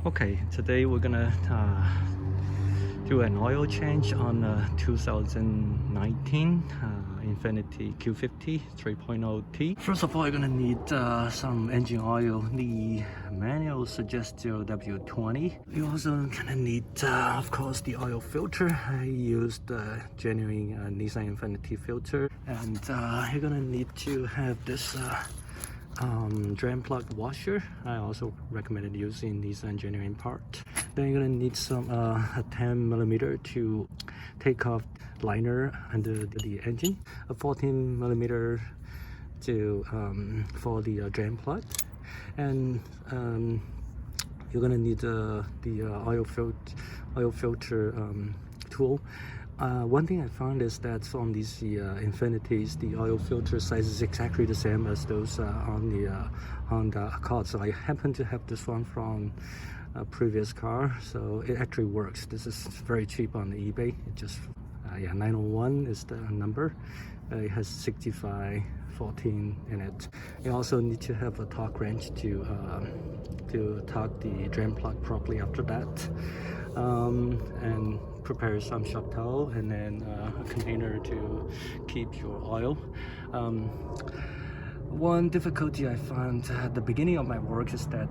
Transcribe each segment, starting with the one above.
Okay, today we're gonna do an oil change on 2019 Infiniti Q50 3.0t. First of all, you're gonna need some engine oil. The manual suggests W20. You're also gonna need, of course, the oil filter. I used the genuine Nissan Infiniti filter, and you're gonna need to have this drain plug washer. I also recommended using these genuine part. Then you're gonna need some a 10mm to take off liner under the engine, a 14mm to for the drain plug, and you're gonna need the oil filter tool. One thing I found is that on these Infinitis, the oil filter size is exactly the same as those on the Accord. So I happen to have this one from a previous car, so it actually works. This is very cheap on eBay. It just 901 is the number. It has 6514 in it. You also need to have a torque wrench to torque the drain plug properly after that. And prepare some shop towel and then a container to keep your oil. One difficulty I found at the beginning of my work is that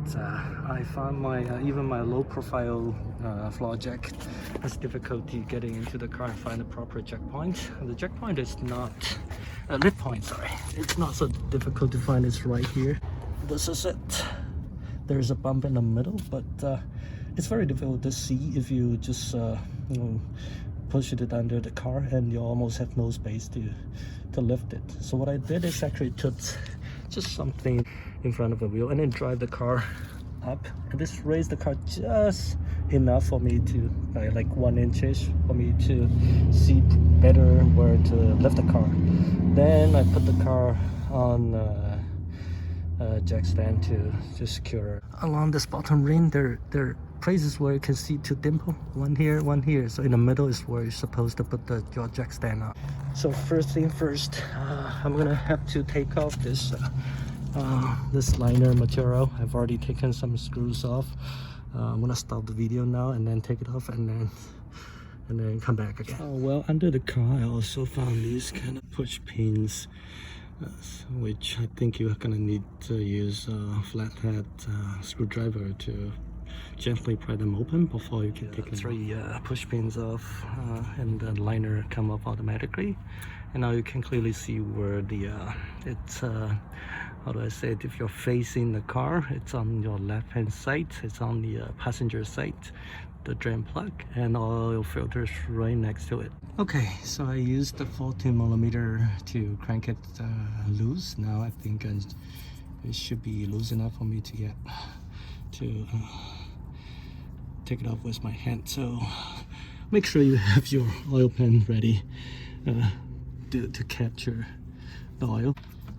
I found my even my low profile floor jack has difficulty getting into the car and find the proper jack point. The jack point is not lip point, sorry. It's not so difficult to find. It's right here. This is it. There's a bump in the middle, but it's very difficult to see if you just push it under the car, and you almost have no space to lift it. So what I did is actually took just something in front of the wheel and then drive the car up, and this raised the car just enough for me to like 1 inch for me to see better where to lift the car. Then I put the car on jack stand to secure. Along this bottom ring there are places where you can see two dimple, one here, one here. So in the middle is where you're supposed to put your jack stand on. So first thing first, I'm gonna have to take off this this liner material. I've already taken some screws off. I'm gonna stop the video now and then take it off and then come back again. Well, under the car I also found these kind of push pins, which I think you're gonna need to use a flathead screwdriver to gently pry them open before you can take the 3 push pins off, and the liner come up automatically. And now you can clearly see where the it's how do I say it, if you're facing the car, it's on your left hand side, it's on the passenger side, the drain plug, and oil filters right next to it. Okay, so I used the 14mm to crank it loose. Now I think it should be loose enough for me to get to take it off with my hand. So make sure you have your oil pan ready to capture the oil.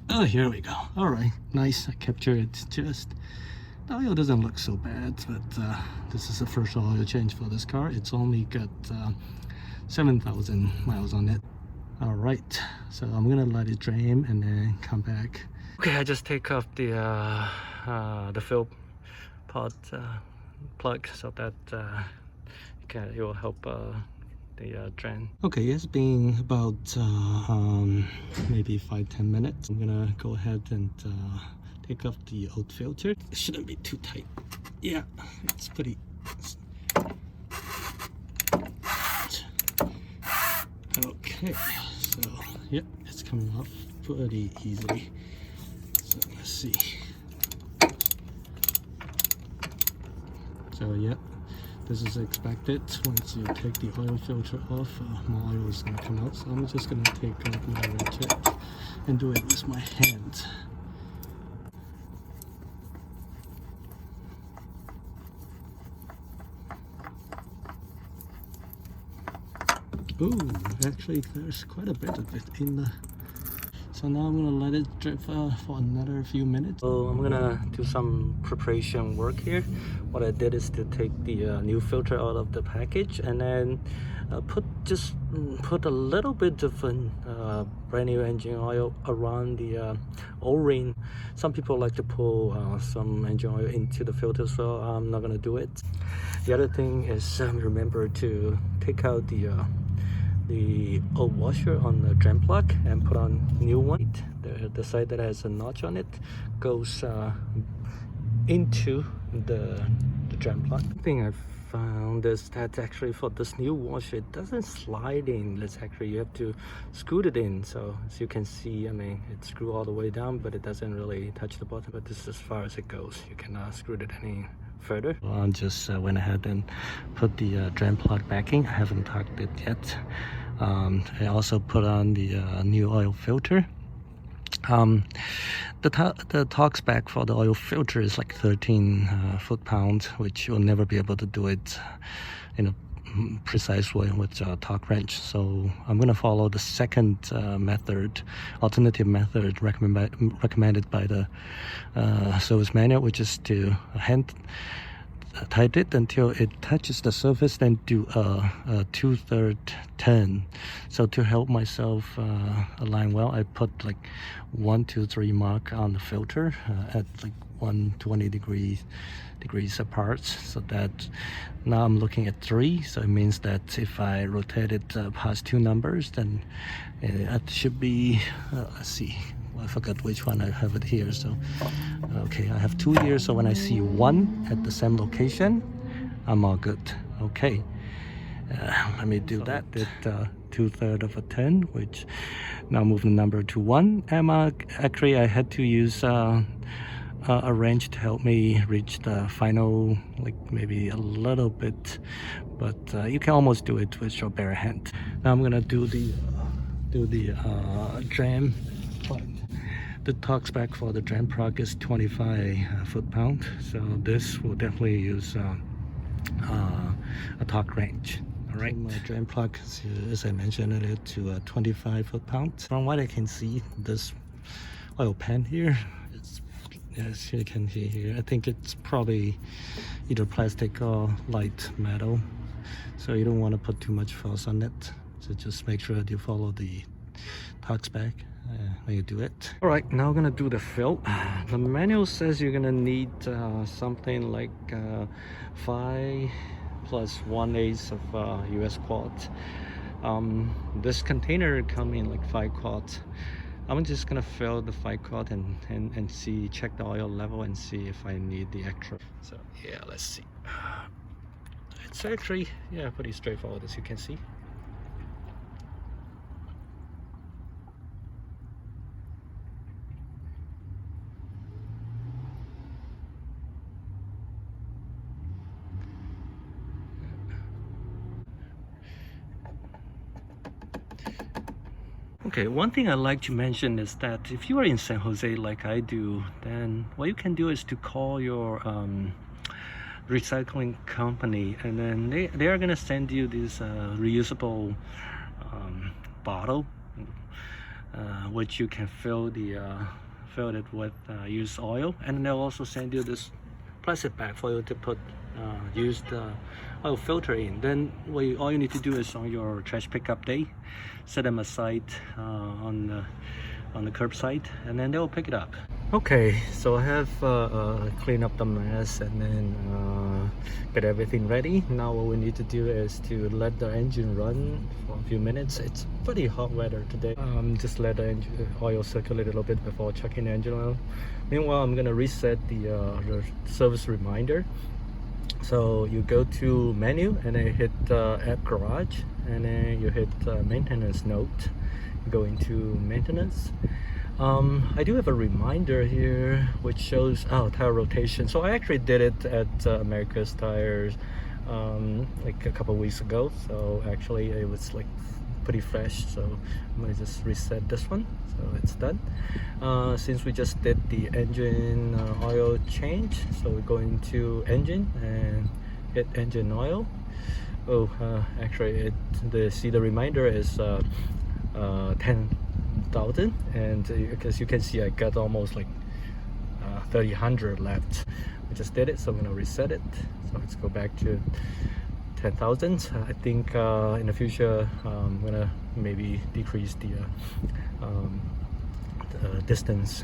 Oh, here we go. All right, nice. I captured it. Just the oil doesn't look so bad, but this is the first oil change for this car. It's only got 7,000 miles on it. All right, so I'm gonna let it drain and then come back. Okay, I just take off the fill pod plug so that it will help the drain. Okay, it's been about maybe 5-10 minutes. I'm gonna go ahead and take off the old filter. It shouldn't be too tight. Yeah, it's pretty. Okay, so yeah, it's coming off pretty easily. So let's see. So yeah, this is expected. Once you take the oil filter off, more oil is gonna come out. So I'm just gonna take off my ratchet and do it with my hand. Ooh, actually there's quite a bit of it in the... So now I'm gonna let it drip for another few minutes. So I'm gonna do some preparation work here. What I did is to take the new filter out of the package and then put a little bit of brand new engine oil around the O-ring. Some people like to pull some engine oil into the filter, so I'm not gonna do it. The other thing is remember to take out the old washer on the drain plug and put on new one. The side that has a notch on it goes into the drain plug. The thing I found is that actually for this new washer, it doesn't slide in. You have to scoot it in. So as you can see, I mean, it's screwed all the way down, but it doesn't really touch the bottom. But this is as far as it goes. You cannot screw it any further. Well, I just went ahead and put the drain plug back in. I haven't torqued it yet. I also put on the new oil filter. The torque spec for the oil filter is like 13 foot-pounds, which you'll never be able to do it in a precise way with torque wrench. So I'm going to follow the second alternative method recommended by the service manual, which is to hand tighten it until it touches the surface, then do a 2/3 turn. So to help myself align well, I put like 1, 2, 3 mark on the filter at like 120 degrees apart, so that now I'm looking at 3. So it means that if I rotate it past 2 numbers, then it should be let's see, I forgot which one. I have it here. So okay, I have 2 here, so when I see 1 at the same location, I'm all good. Okay, let me do that. Did 2/3 of a turn, which now move the number to 1. And actually I had to use a wrench to help me reach the final, like maybe a little bit, but you can almost do it with your bare hand. Now I'm gonna do the drain plug. The torque spec for the drain plug is 25 foot-pound, so this will definitely use a torque wrench. All right, my drain plug is, as I mentioned earlier, to 25 foot-pound. From what I can see, this oil pan here, as you can see here, I think it's probably either plastic or light metal, so you don't want to put too much force on it. So just make sure that you follow the torque spec when you do it. All right, now we're gonna do the fill. The manual says you're gonna need something like 5 plus 1/8 of US quart. This container comes in like 5 quart. I'm just gonna fill the 5 quart and see, check the oil level and see if I need the extra. So yeah, let's see. It's actually, yeah, pretty straightforward, as you can see. Okay, one thing I'd like to mention is that if you are in San Jose like I do, then what you can do is to call your recycling company, and then they are gonna send you this reusable bottle, which you can fill it with used oil, and they'll also send you this plastic bag for you to put used oil filter in. Then all you need to do is on your trash pickup day, set them aside on the curbside, and then they'll pick it up. Okay, so I have cleaned up the mess and then get everything ready. Now what we need to do is to let the engine run for a few minutes. It's pretty hot weather today. Just let the oil circulate a little bit before checking the engine oil. Meanwhile, I'm gonna reset the service reminder. So you go to menu and then hit app garage, and then you hit maintenance note. Go into maintenance. I do have a reminder here which shows tire rotation. So I actually did it at America's Tires like a couple weeks ago, so actually it was like pretty fresh. So I'm gonna just reset this one, so it's done. Since we just did the engine oil change, so we're going to engine and hit engine oil. Actually the reminder is $10 12,000, and as you can see, I got almost like 3,000 left. I just did it, so I'm gonna reset it. So let's go back to 10,000. I think in the future I'm gonna maybe decrease the distance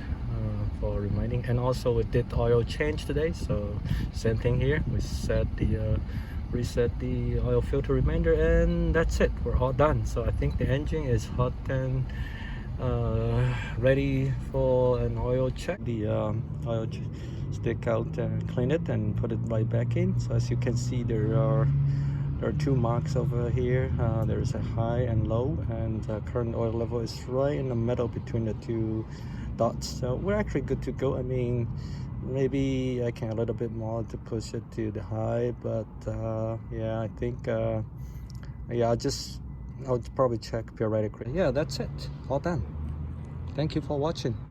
for reminding. And also we did oil change today, so same thing here. We set the reset the oil filter reminder, and that's it. We're all done. So I think the engine is hot and ready for an oil check. The oil stick out and clean it and put it right back in. So as you can see, there are two marks over here. There's a high and low, and current oil level is right in the middle between the two dots. So we're actually good to go. I mean, maybe I can a little bit more to push it to the high, but yeah, I think yeah, I'll probably check periodically. Yeah, that's it, all done. Thank you for watching.